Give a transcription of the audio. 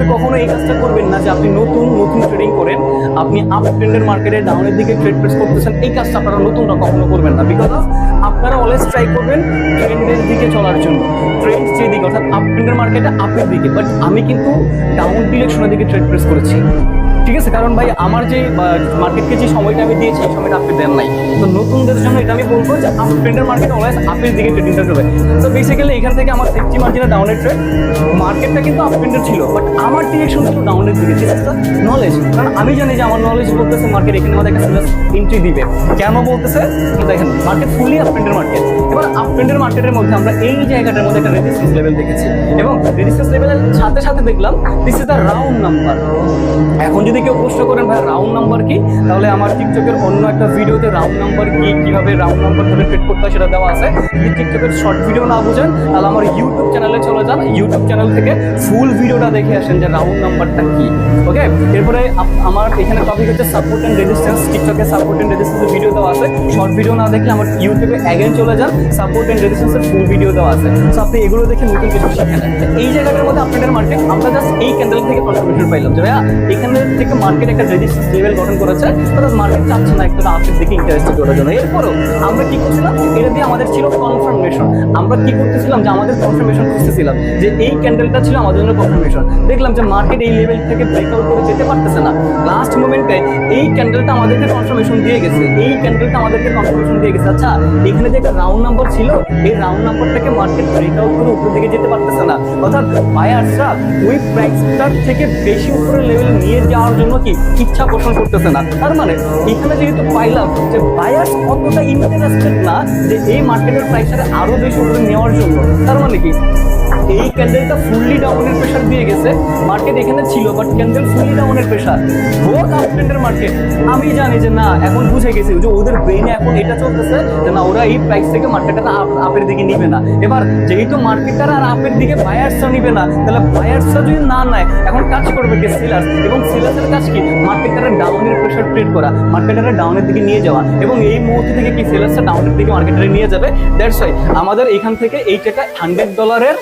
আপনি কখনো এই কাজটা করবেন না যে আপনি নতুন ট্রেডিং করেন, আপনি আপ ট্রেন্ডের মার্কেটে ডাউনের দিকে ট্রেড প্লেস করতেছেন। এই কাজটা আপনারা নতুনরা কখনো করবেন না, বিকজ অফ আপনারা অলওয়েজ ট্রাই করবেন ট্রেন্ডের দিকে চলার জন্য, ট্রেন্ড যেদিকে অর্থাৎ আপ ট্রেন্ডের মার্কেটে আপের দিকে। বাট আমি কিন্তু ডাউন ডিরেকশনের দিকে ট্রেড প্লেস করেছি, ঠিক আছে? কারণ ভাই আমার যে মার্কেটকে যে সময়টা আমি দিয়েছি এই সময়টা আপনি দেন নাই। তো নতুনদের জন্য এটা আমি বলবো যে আপ ট্রেন্ডের মার্কেট অলওয়েজ আপের দিকে ট্রেডিংটা করবে। তো বেসিক্যালি এখান থেকে আমার সেফটি মার্জিনে ডাউনের ট্রেড, মার্কেটটা কিন্তু আপ ট্রেন্ডের ছিল বাট আমার ডিরেকশন ছিল ডাউনের দিকে, ঠিক আছে? নলেজ, কারণ আমি জানি যে আমার নলেজ বলতেছে মার্কেট এখানে আমাদের একটা এন্ট্রি দিবে। কেন বলতেছে দেখেন, মার্কেট ফুললি আপ ট্রেন্ডের মার্কেট। এবার আপ ট্রেন্ডের মার্কেটের মধ্যে আমরা এই জায়গাটার মধ্যে একটা রেজিস্ট্যান্স লেভেল দেখেছি এবং রেজিস্ট্যান্স লেভেলের সাথে সাথে দেখলাম this is the round number. এখন যদি কেউ প্রশ্ন করেন ভাই রাউন্ড নাম্বার কি, তাহলে আমার টিকটকের অন্য একটা ভিডিওতে রাউন্ড নাম্বার কি, কিভাবে রাউন্ড নাম্বার ধরে ট্রেড করতে হয় সেটা দেওয়া আছে। যদি টিকটকের শর্ট ভিডিও না বুঝেন তাহলে আমার ইউটিউব চ্যানেলে চলে যান, ইউটিউব চ্যানেল থেকে ফুল ভিডিওটা দেখে আসেন যে রাউন্ড নাম্বারটা কি। ওকে, এরপরে আমার এখানে টপিক হচ্ছে সাপোর্ট অ্যান্ড রেজিস্ট্যান্স। টিকটকে সাপোর্ট অ্যান্ড রেজিস্ট্যান্সের ভিডিও দেওয়া আছে, শর্ট ভিডিও না দেখলে আমার ইউটিউবে অ্যাগেন চলে যান, সাপোর্ট অ্যান্ড রেজিস্ট্যান্সের ফুল ভিডিও দেওয়া আছে। সো আপনি এগুলো দেখে নতুন কিছু শিখেন। এই জায়গাটার মধ্যে আপনাদের মার্কেট আমরা জাস্ট এই ক্যান্ডেল থেকে কনফার্মেশন পাইলাম যে ভাইয়া এখানে থেকে মার্কেট একটা রেজিস্ট্যান্স লেভেল গঠন করেছে, অর্থাৎ মার্কেট চাচ্ছে না একটু আপের দিকে ইন্টারেস্টেড করার জন্য। এরপরও আমরা কি করছিলাম, এটা দিয়ে আমাদের ছিল কনফার্মেশন। আমরা কি করতেছিলাম যে আমাদের কনফার্মেশন খুঁজতেছিলাম যে এই ক্যান্ডেলটা ছিল আমাদের জন্য কনফার্মেশন। দেখলাম যে মার্কেট এই লেভেল থেকে ব্রেকআউট করে যেতে পারতেছে না, লাস্ট মোমেন্টে এই ক্যান্ডেলটা আমাদেরকে কনফার্মেশন দিয়ে গেছে, এই ক্যান্ডেলটা আমাদেরকে কনফার্মেশন দিয়ে গেছে। আচ্ছা, এখানে যে একটা রাউন্ড নাম্বার ছিল, এই রাউন্ড নাম্বারটাকে মার্কেট ব্রেকআউট করে উপর দিকে যেতে পারতেছে না, অর্থাৎ বায়ার্সরা ওই প্রাইসটার থেকে বেশি উপরের লেভেলে নিয়ে যাওয়ার জন্য কি ইচ্ছা পোষণ করতেছে না। তার মানে এখানে যেহেতু পাইলাম যে বায়ার্স অতটা ইন্টারেস্টেড না যে এই মার্কেটের প্রাইসটাকে আরো বেশি উপরে নেওয়ার জন্য। তার মানে কি এই ক্যান্ডেলটা ফুললি ডাউনের প্রেশার দিয়ে গেছে, মার্কেট এখানে ছিল বাট ক্যান্ডেল ফুললি ডাউনের প্রেশার, বোথ আপ ট্রেন্ডের মার্কেট। আমি জানি যে না, এখন বুঝে গেছি যে ওদের ব্রেইনে এখন এটা চলতেছে যে না, ওরা এই প্রাইস থেকে মার্কেটটা আপের দিকে নিবে না। এবার যেহেতু মার্কেটটা আর আপের দিকে বায়ার্সরা নিবে না, তাহলে বায়ার্সরা যদি না নেয় এখন কাজ করবে কি সেলার্স, এবং সেলার্সের কাজ কি মার্কেটটারে ডাউনের প্রেশার ট্রেড করা, মার্কেটটারে ডাউনের দিকে নিয়ে যাওয়া, এবং এই মুহূর্তে থেকে কি সেলার্সরা ডাউনের দিকে মার্কেটটারে নিয়ে যাবে। দ্যাটস ওয়াই আমাদের এখান থেকে এই টাকা $100